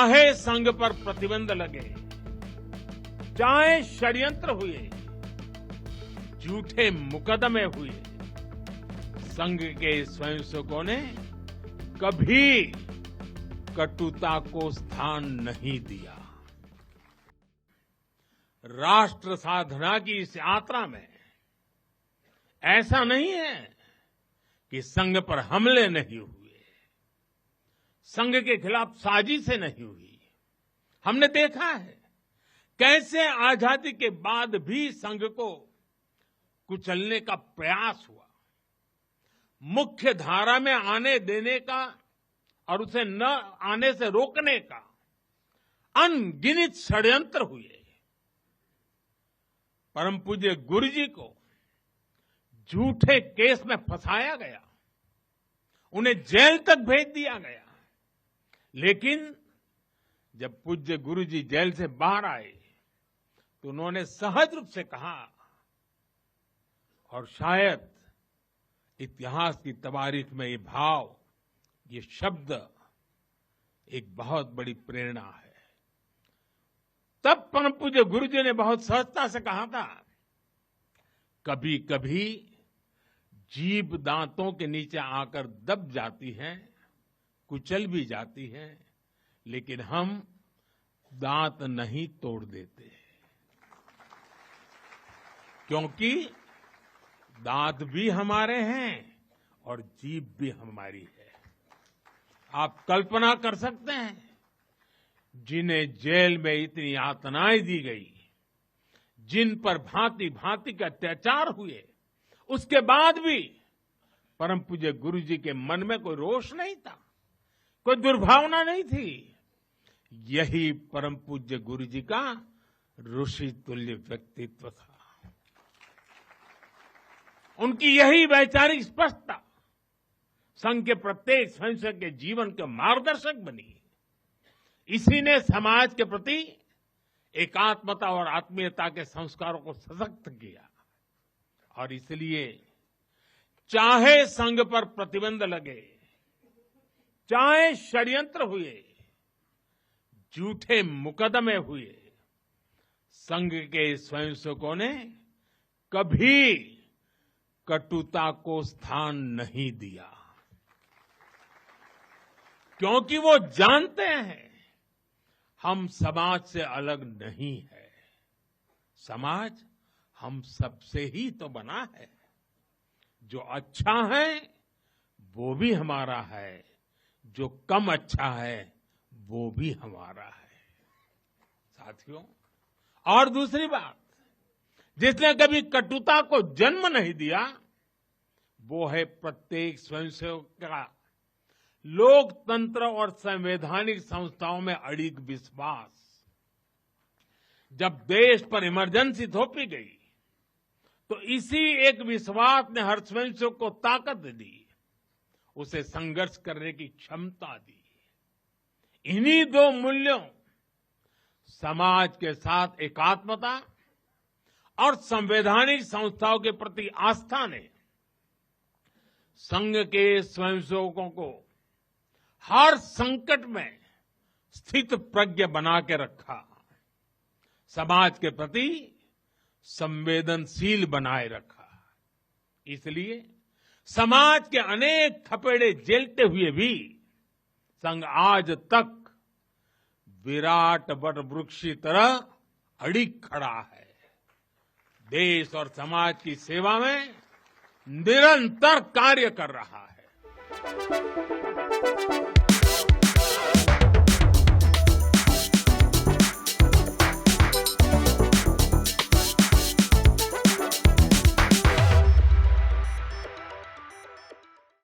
चाहे संघ पर प्रतिबंध लगे, चाहे षड्यंत्र हुए, झूठे मुकदमे हुए, संघ के स्वयंसेवकों ने कभी कटुता को स्थान नहीं दिया। राष्ट्र साधना की इस यात्रा में ऐसा नहीं है कि संघ पर हमले नहीं हुए, संघ के खिलाफ साजिशें नहीं हुई। हमने देखा है कैसे आजादी के बाद भी संघ को कुचलने का प्रयास हुआ, मुख्य धारा में आने देने का और उसे न आने से रोकने का अनगिनत षड्यंत्र हुए। परम पूज्य गुरु जी को झूठे केस में फंसाया गया, उन्हें जेल तक भेज दिया गया, लेकिन जब पूज्य गुरु जी जेल से बाहर आए तो उन्होंने सहज रूप से कहा, और शायद इतिहास की तवारीख में ये भाव, ये शब्द एक बहुत बड़ी प्रेरणा है। तब परम पूज्य गुरु जी ने बहुत सहजता से कहा था, कभी कभी जीभ दांतों के नीचे आकर दब जाती है, कुचल भी जाती है, लेकिन हम दांत नहीं तोड़ देते, क्योंकि दांत भी हमारे हैं और जीभ भी हमारी है। आप कल्पना कर सकते हैं, जिन्हें जेल में इतनी यातनाएं दी गई, जिन पर भांति भांति के अत्याचार हुए, उसके बाद भी परम पूज्य गुरु जी के मन में कोई रोष नहीं था, कोई दुर्भावना नहीं थी। यही परम पूज्य गुरु जी का ऋषि तुल्य व्यक्तित्व था। उनकी यही वैचारिक स्पष्टता संघ के प्रत्येक स्वयंसेवक के जीवन के मार्गदर्शक बनी। इसी ने समाज के प्रति एकात्मता और आत्मीयता के संस्कारों को सशक्त किया, और इसलिए चाहे संघ पर प्रतिबंध लगे, चाहे षड्यंत्र हुए, झूठे मुकदमे हुए, संघ के स्वयंसेवकों ने कभी कटुता को स्थान नहीं दिया, क्योंकि वो जानते हैं हम समाज से अलग नहीं है। समाज हम सबसे ही तो बना है। जो अच्छा है वो भी हमारा है, जो कम अच्छा है वो भी हमारा है। साथियों, और दूसरी बात, जिसने कभी कटुता को जन्म नहीं दिया, वो है प्रत्येक स्वयंसेवक का लोकतंत्र और संवैधानिक संस्थाओं में अडिग विश्वास। जब देश पर इमरजेंसी थोपी गई तो इसी एक विश्वास ने हर स्वयंसेवक को ताकत दी, उसे संघर्ष करने की क्षमता दी। इन्हीं दो मूल्यों, समाज के साथ एकात्मता और संवैधानिक संस्थाओं के प्रति आस्था ने संघ के स्वयंसेवकों को हर संकट में स्थित प्रज्ञ बना के रखा, समाज के प्रति संवेदनशील बनाए रखा। इसलिए समाज के अनेक थपेड़े झेलते हुए भी संघ आज तक विराट वट वृक्ष की तरह अडिग खड़ा है। देश और समाज की सेवा में निरंतर कार्य कर रहा है।